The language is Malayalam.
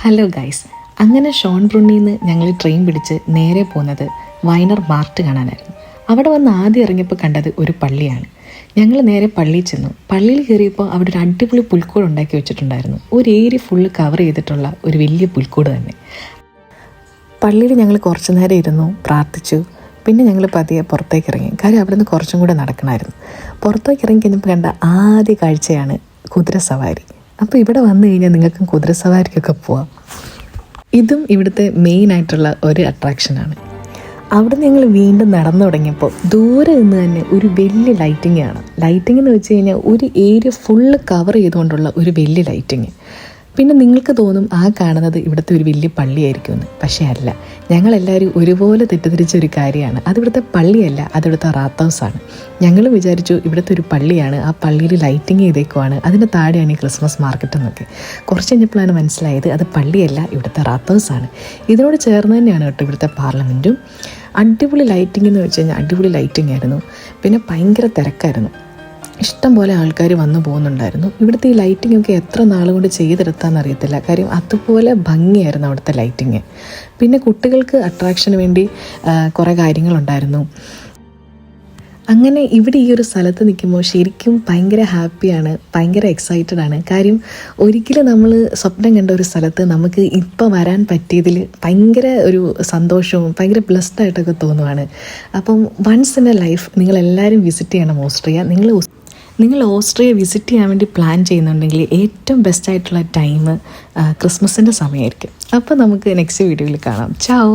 ഹലോ ഗൈസ്, അങ്ങനെ ഷോൺബ്രുണ്ണിൽ നിന്ന് ഞങ്ങൾ ട്രെയിൻ പിടിച്ച് നേരെ പോകുന്നത് വൈനർ മാർട്ട് കാണാനായിരുന്നു. അവിടെ വന്ന് ആദ്യം ഇറങ്ങിയപ്പോൾ കണ്ടത് ഒരു പള്ളിയാണ്. ഞങ്ങൾ നേരെ പള്ളിയിൽ ചെന്നു. പള്ളിയിൽ കയറിയപ്പോൾ അവിടെ ഒരു അടിപൊളി പുൽക്കൂട് ഉണ്ടാക്കി വെച്ചിട്ടുണ്ടായിരുന്നു. ഒരു ഏരിയ ഫുള്ള് കവർ ചെയ്തിട്ടുള്ള ഒരു വലിയ പുൽക്കൂട് തന്നെ. പള്ളിയിൽ ഞങ്ങൾ കുറച്ച് നേരം ഇരുന്നു, പ്രാർത്ഥിച്ചു. പിന്നെ ഞങ്ങൾ പതിയെ പുറത്തേക്ക് ഇറങ്ങി. കാര്യം അവിടെ നിന്ന് കുറച്ചും കൂടെ നടക്കണമായിരുന്നു. പുറത്തേക്ക് ഇറങ്ങി കഴിഞ്ഞപ്പോൾ കണ്ട ആദ്യ കാഴ്ചയാണ് കുതിര സവാരി. അപ്പോൾ ഇവിടെ വന്നു കഴിഞ്ഞാൽ നിങ്ങൾക്കും കുതിര സവാരിക്കൊക്കെ പോവാം. ഇതും ഇവിടുത്തെ മെയിനായിട്ടുള്ള ഒരു അട്രാക്ഷനാണ്. അവിടെ ഞങ്ങൾ വീണ്ടും നടന്നു തുടങ്ങിയപ്പോൾ ദൂരെ നിന്ന് തന്നെ ഒരു വലിയ ലൈറ്റിംഗ് ആണ്. ലൈറ്റിംഗ് എന്ന് വെച്ച് കഴിഞ്ഞാൽ ഒരു ഏരിയ ഫുള്ള് കവർ ചെയ്തുകൊണ്ടുള്ള ഒരു വലിയ ലൈറ്റിങ്. പിന്നെ നിങ്ങൾക്ക് തോന്നും ആ കാണുന്നത് ഇവിടുത്തെ ഒരു വലിയ പള്ളിയായിരിക്കുമെന്ന്. പക്ഷേ അല്ല, ഞങ്ങളെല്ലാവരും ഒരുപോലെ തെറ്റിദ്ധരിച്ച ഒരു കാര്യമാണ്. അതിവിടുത്തെ പള്ളിയല്ല, അതിവിടുത്തെ റാത്ത് ഹൗസാണ്. ഞങ്ങൾ വിചാരിച്ചു ഇവിടുത്തെ ഒരു പള്ളിയാണ്, ആ പള്ളിയിൽ ലൈറ്റിങ് ചെയ്തേക്കുവാണ്, അതിൻ്റെ താഴെയാണ് ഈ ക്രിസ്മസ് മാർക്കറ്റ് എന്നൊക്കെ. കുറച്ച് കഴിഞ്ഞപ്പോഴാണ് മനസ്സിലായത് അത് പള്ളിയല്ല, ഇവിടുത്തെ റാത്ത് ഹൗസാണ്. ഇതിനോട് ചേർന്ന് തന്നെയാണ് കേട്ടോ ഇവിടുത്തെ പാർലമെൻറ്റും. അടിപൊളി ലൈറ്റിംഗ് എന്ന് വെച്ച് കഴിഞ്ഞാൽ അടിപൊളി ലൈറ്റിംഗ് ആയിരുന്നു. പിന്നെ ഭയങ്കര തിരക്കായിരുന്നു, ഇഷ്ടം പോലെ ആൾക്കാർ വന്നു പോകുന്നുണ്ടായിരുന്നു. ഇവിടുത്തെ ഈ ലൈറ്റിംഗ് ഒക്കെ എത്ര നാളുകൊണ്ട് ചെയ്തെടുത്താന്ന് അറിയത്തില്ല. കാര്യം അതുപോലെ ഭംഗിയായിരുന്നു അവിടുത്തെ ലൈറ്റിങ്. പിന്നെ കുട്ടികൾക്ക് അട്രാക്ഷന് വേണ്ടി കുറേ കാര്യങ്ങളുണ്ടായിരുന്നു. അങ്ങനെ ഇവിടെ ഈ ഒരു സ്ഥലത്ത് നിൽക്കുമ്പോൾ ശരിക്കും ഭയങ്കര ഹാപ്പിയാണ്, ഭയങ്കര എക്സൈറ്റഡ് ആണ്. കാര്യം ഒരിക്കലും നമ്മൾ സ്വപ്നം കണ്ട ഒരു സ്ഥലത്ത് നമുക്ക് ഇപ്പോൾ വരാൻ പറ്റിയതിൽ ഭയങ്കര ഒരു സന്തോഷവും ഭയങ്കര ബ്ലെസ്ഡ് ആയിട്ടൊക്കെ തോന്നുവാണ്. അപ്പം വൺസ് ഇൻ എ ലൈഫ് നിങ്ങളെല്ലാവരും വിസിറ്റ് ചെയ്യണം ഓസ്ട്രിയ. നിങ്ങൾ ഓസ്ട്രിയ വിസിറ്റ് ചെയ്യാൻ വേണ്ടി പ്ലാൻ ചെയ്യുന്നുണ്ടെങ്കിൽ ഏറ്റവും ബെസ്റ്റായിട്ടുള്ള ടൈം ക്രിസ്മസിൻ്റെ സമയമായിരിക്കും. അപ്പോൾ നമുക്ക് നെക്സ്റ്റ് വീഡിയോയിൽ കാണാം. ചാओ.